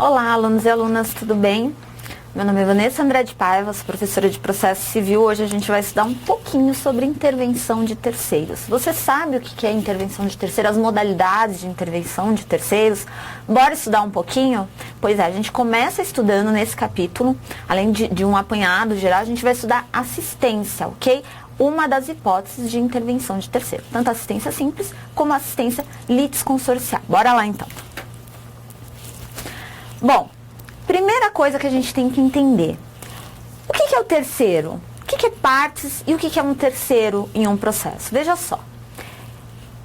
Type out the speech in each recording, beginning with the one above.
Olá, alunos e alunas, tudo bem? Meu nome é Vanessa André de Paiva, sou professora de Processo Civil. Hoje a gente vai estudar um pouquinho sobre intervenção de terceiros. Você sabe o que é intervenção de terceiros, as modalidades de intervenção de terceiros? Bora estudar um pouquinho? Pois é, a gente começa estudando nesse capítulo, além de um apanhado geral, a gente vai estudar assistência, ok? Uma das hipóteses de intervenção de terceiro, tanto assistência simples como assistência litisconsorcial. Bora lá então. Bom, primeira coisa que a gente tem que entender, o que é o terceiro? O que é partes e o que é um terceiro em um processo? Veja só,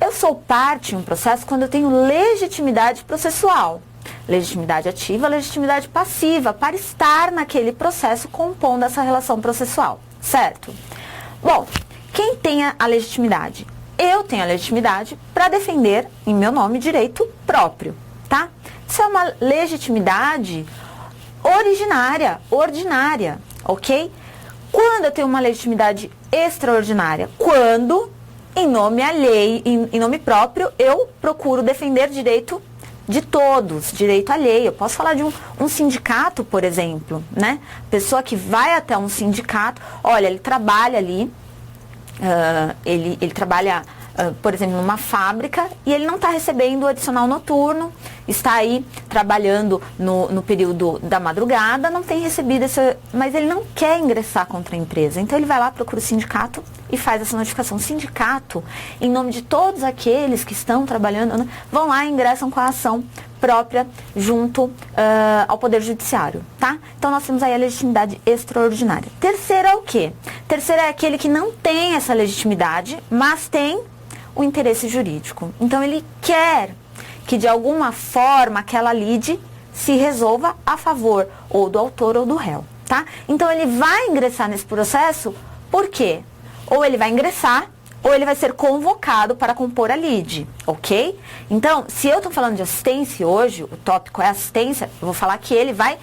eu sou parte em um processo quando eu tenho legitimidade processual, legitimidade ativa, legitimidade passiva, para estar naquele processo compondo essa relação processual, certo? Bom, quem tem a legitimidade? Eu tenho a legitimidade para defender, em meu nome, direito próprio, tá? Isso é uma legitimidade ordinária, ok? Quando eu tenho uma legitimidade extraordinária? Quando, em nome alheio, em nome próprio, eu procuro defender direito de todos, direito alheio. Eu posso falar de um sindicato, por exemplo, né? Pessoa que vai até um sindicato, olha, ele trabalha ali, ele trabalha, por exemplo, numa fábrica e ele não está recebendo o adicional noturno, está aí trabalhando no período da madrugada, não tem recebido mas ele não quer ingressar contra a empresa. Então ele vai lá, procura o sindicato e faz essa notificação. O sindicato, em nome de todos aqueles que estão trabalhando, né, vão lá e ingressam com a ação própria junto ao Poder Judiciário, tá? Então nós temos aí a legitimidade extraordinária. Terceiro é o quê? Terceiro é aquele que não tem essa legitimidade, mas tem o interesse jurídico. Então ele quer que de alguma forma aquela lide se resolva a favor ou do autor ou do réu, tá? Então ele vai ingressar nesse processo, por quê? Ou ele vai ingressar, ou ele vai ser convocado para compor a lide, ok? Então, se eu estou falando de assistência hoje, o tópico é assistência, eu vou falar que ele vai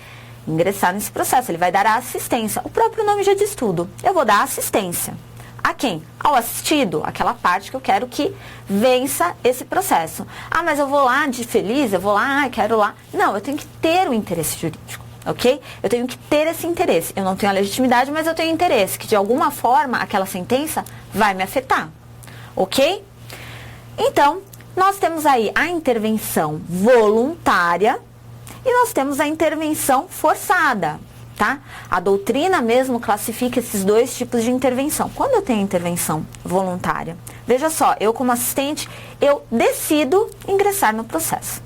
ingressar nesse processo, ele vai dar a assistência. O próprio nome já diz tudo, eu vou dar assistência. A quem? Ao assistido, aquela parte que eu quero que vença esse processo. Ah, mas eu vou lá de feliz, eu vou lá, quero lá. Não, eu tenho que ter o interesse jurídico, ok? Eu tenho que ter esse interesse. Eu não tenho a legitimidade, mas eu tenho interesse, que de alguma forma aquela sentença vai me afetar, ok? Então, nós temos aí a intervenção voluntária e nós temos a intervenção forçada. Tá? A doutrina mesmo classifica esses dois tipos de intervenção. Quando eu tenho intervenção voluntária, veja só, eu como assistente, eu decido ingressar no processo.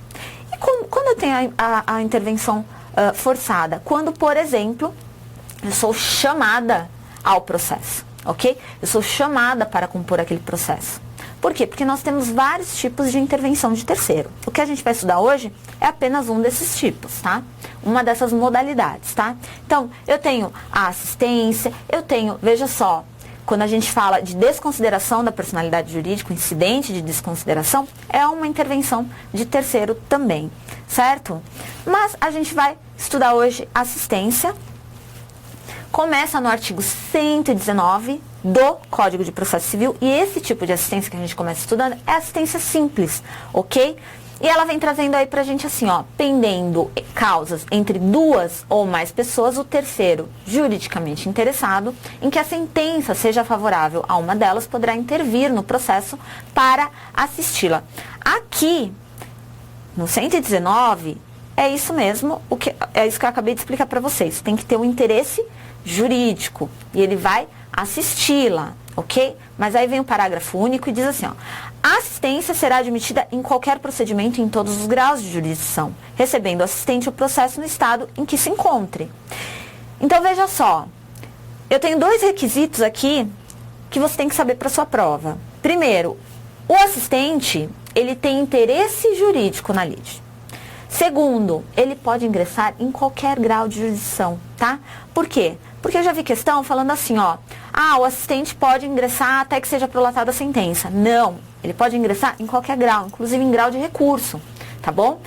E quando eu tenho a intervenção forçada? Quando, por exemplo, eu sou chamada ao processo, ok? Eu sou chamada para compor aquele processo. Por quê? Porque nós temos vários tipos de intervenção de terceiro. O que a gente vai estudar hoje é apenas um desses tipos, tá? Uma dessas modalidades, tá? Então, eu tenho a assistência, eu tenho, veja só, quando a gente fala de desconsideração da personalidade jurídica, o incidente de desconsideração, é uma intervenção de terceiro também, certo? Mas a gente vai estudar hoje assistência. Começa no artigo 119 do Código de Processo Civil e esse tipo de assistência que a gente começa estudando é assistência simples, ok? E ela vem trazendo aí pra gente assim, ó, pendendo causas entre duas ou mais pessoas, o terceiro juridicamente interessado em que a sentença seja favorável a uma delas poderá intervir no processo para assisti-la. Aqui, no 119, é isso mesmo, é isso que eu acabei de explicar para vocês. Tem que ter um interesse jurídico e ele vai assisti-la, ok? Mas aí vem o parágrafo único e diz assim, ó, a assistência será admitida em qualquer procedimento em todos os graus de jurisdição, recebendo o assistente o processo no estado em que se encontre. Então veja só, eu tenho dois requisitos aqui que você tem que saber para sua prova. Primeiro, o assistente, ele tem interesse jurídico na lide. Segundo, ele pode ingressar em qualquer grau de jurisdição, tá? Por quê? Porque eu já vi questão falando assim, ó, o assistente pode ingressar até que seja prolatada a sentença. Não, ele pode ingressar em qualquer grau, inclusive em grau de recurso, tá bom?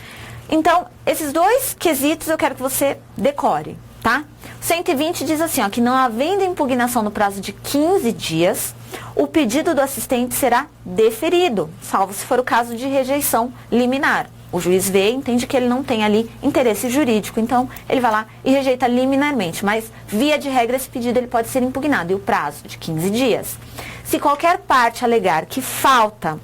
Então, esses dois quesitos eu quero que você decore, tá? 120 diz assim, ó, que não havendo impugnação no prazo de 15 dias, o pedido do assistente será deferido, salvo se for o caso de rejeição liminar. O juiz vê e entende que ele não tem ali interesse jurídico, então ele vai lá e rejeita liminarmente, mas via de regra esse pedido ele pode ser impugnado e o prazo de 15 dias. Se qualquer parte alegar que falta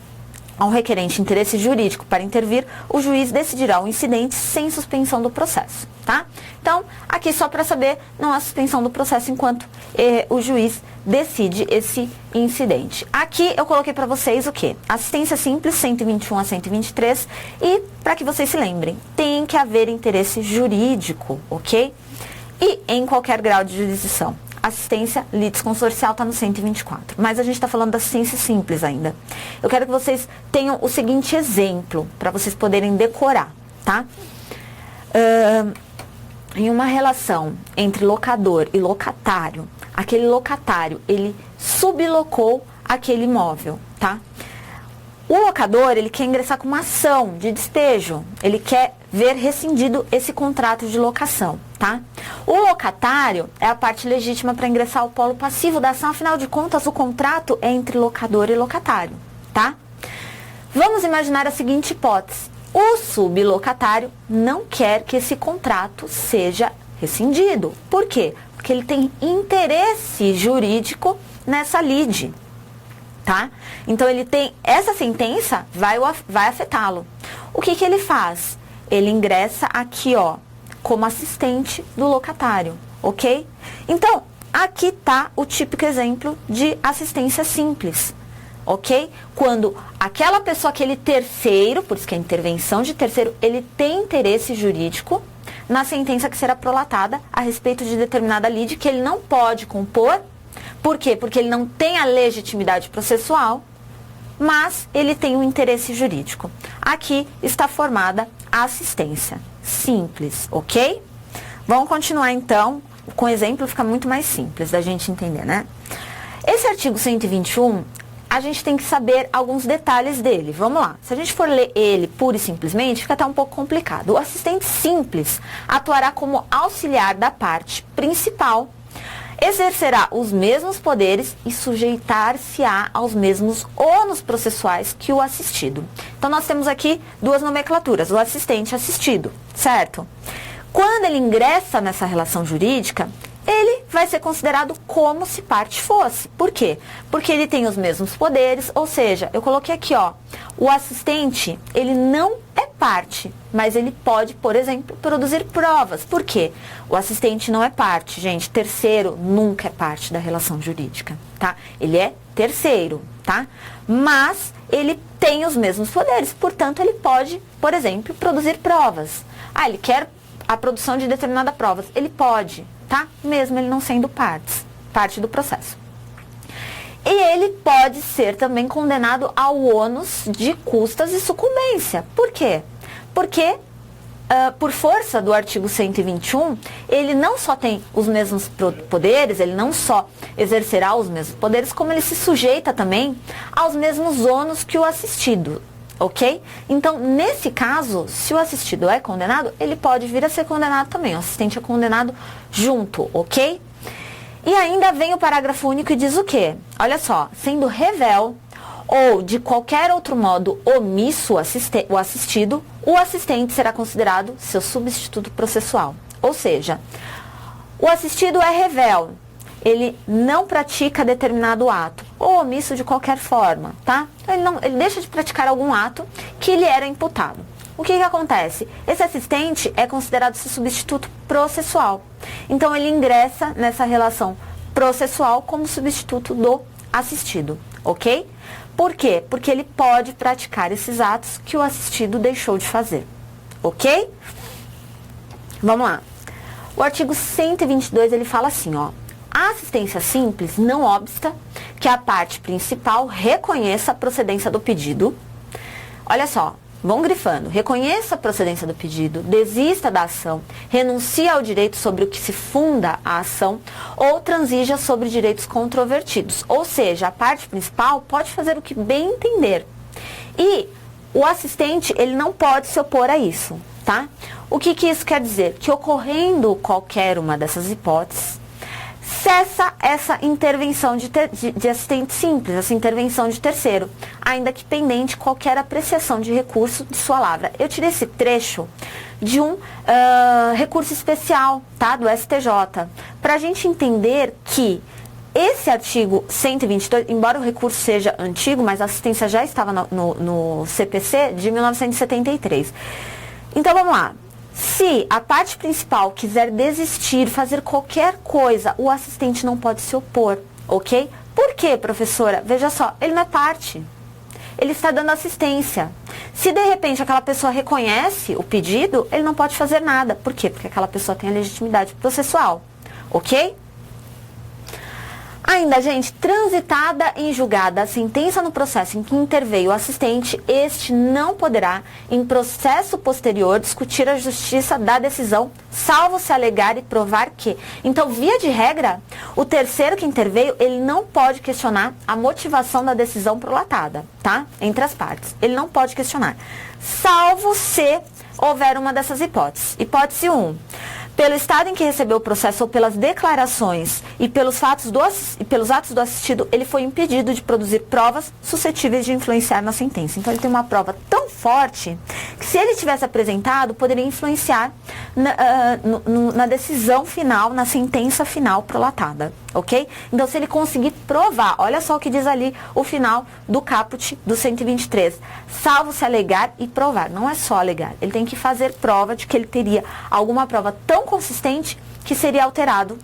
ao requerente interesse jurídico para intervir, o juiz decidirá o incidente sem suspensão do processo, tá? Então, aqui só para saber, não há suspensão do processo enquanto o juiz decide esse incidente. Aqui eu coloquei para vocês o quê? Assistência simples, 121 a 123, e para que vocês se lembrem, tem que haver interesse jurídico, ok? E em qualquer grau de jurisdição. Assistência litisconsorcial está no 124, mas a gente está falando da assistência simples ainda. Eu quero que vocês tenham o seguinte exemplo, para vocês poderem decorar, tá? Em uma relação entre locador e locatário, aquele locatário, ele sublocou aquele imóvel, tá? O locador, ele quer ingressar com uma ação de despejo, ele quer ver rescindido esse contrato de locação, tá? O locatário é a parte legítima para ingressar ao polo passivo da ação, afinal de contas, o contrato é entre locador e locatário, tá? Vamos imaginar a seguinte hipótese. O sublocatário não quer que esse contrato seja rescindido. Por quê? Porque ele tem interesse jurídico nessa lide, tá? Então, ele tem, essa sentença vai afetá-lo. O que ele faz? Ele ingressa aqui, ó, como assistente do locatário, ok? Então, aqui tá o típico exemplo de assistência simples, ok? Quando aquela pessoa, aquele terceiro, por isso que é intervenção de terceiro, ele tem interesse jurídico na sentença que será prolatada a respeito de determinada lide que ele não pode compor. Por quê? Porque ele não tem a legitimidade processual, mas ele tem um interesse jurídico. Aqui está formada a assistência simples, ok? Vamos continuar então, com o exemplo fica muito mais simples da gente entender, né? Esse artigo 121, a gente tem que saber alguns detalhes dele. Vamos lá, se a gente for ler ele pura e simplesmente, fica até um pouco complicado. O assistente simples atuará como auxiliar da parte principal, exercerá os mesmos poderes e sujeitar-se-á aos mesmos ônus processuais que o assistido. Então, nós temos aqui duas nomenclaturas, o assistente e assistido, certo? Quando ele ingressa nessa relação jurídica, ele vai ser considerado como se parte fosse. Por quê? Porque ele tem os mesmos poderes, ou seja, eu coloquei aqui, ó, o assistente, ele não é parte, mas ele pode, por exemplo, produzir provas. Por quê? O assistente não é parte, gente. Terceiro nunca é parte da relação jurídica, tá? Ele é terceiro, tá? Mas ele tem os mesmos poderes, portanto, ele pode, por exemplo, produzir provas. Ah, ele quer a produção de determinada prova. Ele pode, tá? Mesmo ele não sendo parte do processo. E ele pode ser também condenado ao ônus de custas e sucumbência. Por quê? Porque, por força do artigo 121, ele não só tem os mesmos poderes, ele não só exercerá os mesmos poderes, como ele se sujeita também aos mesmos ônus que o assistido, ok? Então, nesse caso, se o assistido é condenado, ele pode vir a ser condenado também. O assistente é condenado junto, ok? E ainda vem o parágrafo único e diz o quê? Olha só, sendo revel ou de qualquer outro modo omisso o assistido, o assistente será considerado seu substituto processual. Ou seja, o assistido é revel, ele não pratica determinado ato, ou omisso de qualquer forma, tá? Ele deixa de praticar algum ato que lhe era imputado. O que acontece? Esse assistente é considerado seu substituto processual. Então, ele ingressa nessa relação processual como substituto do assistido, ok? Por quê? Porque ele pode praticar esses atos que o assistido deixou de fazer, ok? Vamos lá. O artigo 122, ele fala assim, ó. A assistência simples não obsta que a parte principal reconheça a procedência do pedido. Olha só. Vão grifando. Reconheça a procedência do pedido, desista da ação, renuncie ao direito sobre o que se funda a ação ou transija sobre direitos controvertidos. Ou seja, a parte principal pode fazer o que bem entender. E o assistente, ele não pode se opor a isso, tá? O que isso quer dizer? Que ocorrendo qualquer uma dessas hipóteses, cessa essa intervenção de assistente simples, essa intervenção de terceiro, ainda que pendente qualquer apreciação de recurso de sua lavra. Eu tirei esse trecho de um recurso especial, tá, do STJ, para a gente entender que esse artigo 122, embora o recurso seja antigo, mas a assistência já estava no CPC de 1973. Então vamos lá. Se a parte principal quiser desistir, fazer qualquer coisa, o assistente não pode se opor, ok? Por quê, professora? Veja só, ele não é parte. Ele está dando assistência. Se de repente aquela pessoa reconhece o pedido, ele não pode fazer nada. Por quê? Porque aquela pessoa tem a legitimidade processual, ok? Ainda, gente, transitada em julgada a sentença no processo em que interveio o assistente, este não poderá, em processo posterior, discutir a justiça da decisão, salvo se alegar e provar que. Então, via de regra, o terceiro que interveio, ele não pode questionar a motivação da decisão prolatada, tá? Entre as partes. Ele não pode questionar, salvo se houver uma dessas hipóteses. Hipótese 1. Pelo estado em que recebeu o processo ou pelas declarações e pelos atos do assistido, ele foi impedido de produzir provas suscetíveis de influenciar na sentença. Então, ele tem uma prova tão forte que, se ele tivesse apresentado, poderia influenciar na decisão final, na sentença final prolatada, ok? Então, se ele conseguir provar, olha só o que diz ali o final do caput do 123, salvo se alegar e provar. Não é só alegar, ele tem que fazer prova de que ele teria alguma prova tão consistente que seria alterado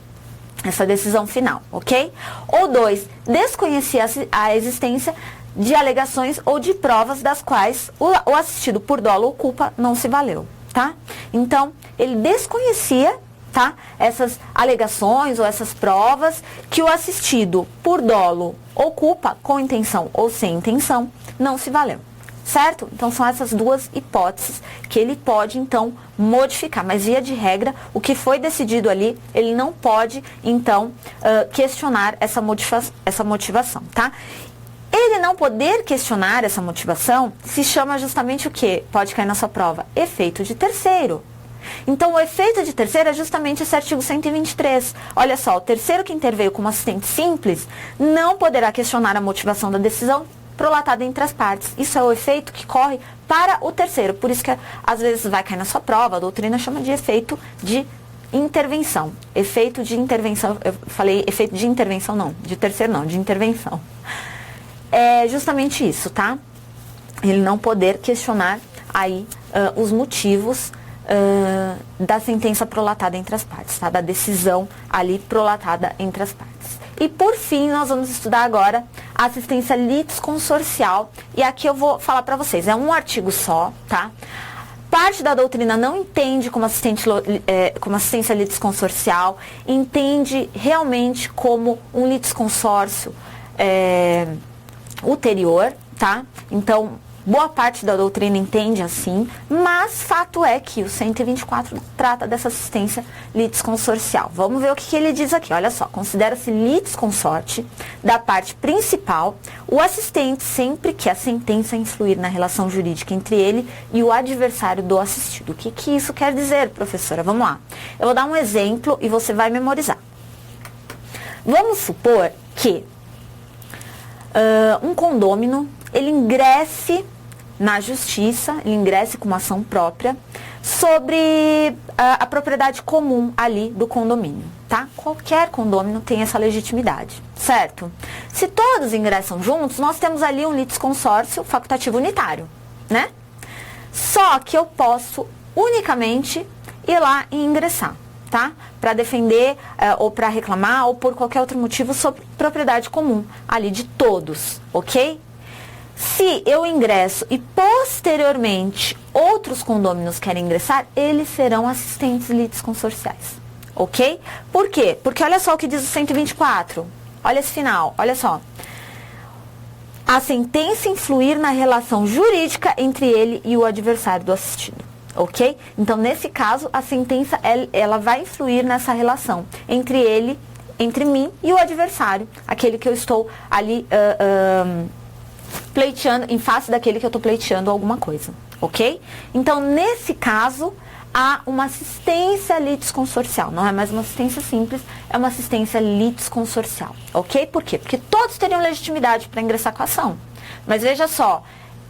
essa decisão final, ok? Ou 2, desconhecia a existência de alegações ou de provas das quais o assistido por dolo ou culpa não se valeu, tá? Então, ele desconhecia, tá, essas alegações ou essas provas que o assistido por dolo ou culpa, com intenção ou sem intenção, não se valeu. Certo? Então, são essas duas hipóteses que ele pode, então, modificar. Mas, via de regra, o que foi decidido ali, ele não pode, então, questionar essa motivação, tá? Ele não poder questionar essa motivação se chama justamente o quê? Pode cair na sua prova. Efeito de terceiro. Então, o efeito de terceiro é justamente esse artigo 123. Olha só, o terceiro que interveio como assistente simples não poderá questionar a motivação da decisão prolatada entre as partes. Isso é o efeito que corre para o terceiro. Por isso que às vezes vai cair na sua prova, a doutrina chama de efeito de intervenção. Efeito de intervenção, eu falei efeito de intervenção não, de terceiro não, de intervenção. É justamente isso, tá? Ele não poder questionar aí os motivos da sentença prolatada entre as partes, tá? Da decisão ali prolatada entre as partes. E por fim, nós vamos estudar agora a assistência litisconsorcial. E aqui eu vou falar para vocês, é um artigo só, tá? Parte da doutrina não entende como assistência litisconsorcial, entende realmente como um litisconsórcio ulterior, tá? Então, boa parte da doutrina entende assim, mas fato é que o 124 trata dessa assistência litisconsorcial. Vamos ver o que ele diz aqui. Olha só, considera-se litisconsorte da parte principal o assistente sempre que a sentença influir na relação jurídica entre ele e o adversário do assistido. O que isso quer dizer, professora? Vamos lá. Eu vou dar um exemplo e você vai memorizar. Vamos supor que um condômino, ele ingresse na justiça, ele ingresse com uma ação própria sobre a propriedade comum ali do condomínio, tá? Qualquer condômino tem essa legitimidade, certo? Se todos ingressam juntos, nós temos ali um litisconsórcio facultativo unitário, né? Só que eu posso unicamente ir lá e ingressar, tá? Para defender ou para reclamar ou por qualquer outro motivo sobre propriedade comum ali de todos, ok? Se eu ingresso e posteriormente outros condôminos querem ingressar, eles serão assistentes litisconsorciais, ok? Por quê? Porque olha só o que diz o 124, olha esse final, olha só. A sentença influir na relação jurídica entre ele e o adversário do assistido, ok? Então, nesse caso, a sentença ela vai influir nessa relação entre ele, entre mim e o adversário, aquele que eu estou ali pleiteando, em face daquele que eu estou pleiteando alguma coisa, ok? Então, nesse caso, a uma assistência litisconsorcial. Não é mais uma assistência simples, é uma assistência litisconsorcial, ok? Por quê? Porque todos teriam legitimidade para ingressar com a ação. Mas veja só,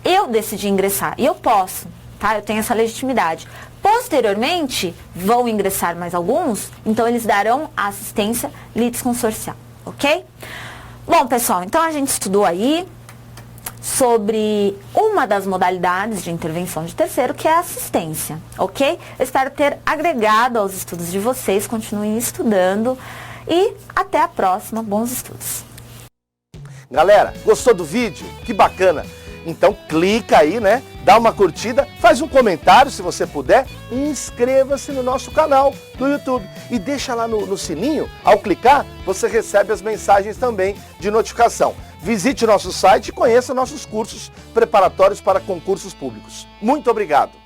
eu decidi ingressar e eu posso, tá? Eu tenho essa legitimidade. Posteriormente, vão ingressar mais alguns, então eles darão a assistência litisconsorcial, ok? Bom, pessoal, então a gente estudou aí sobre uma das modalidades de intervenção de terceiro, que é a assistência, ok? Eu espero ter agregado aos estudos de vocês, continuem estudando e até a próxima, bons estudos. Galera, gostou do vídeo? Que bacana! Então clica aí, né? Dá uma curtida, faz um comentário se você puder e inscreva-se no nosso canal no YouTube. E deixa lá no sininho, ao clicar, você recebe as mensagens também de notificação. Visite o nosso site e conheça nossos cursos preparatórios para concursos públicos. Muito obrigado!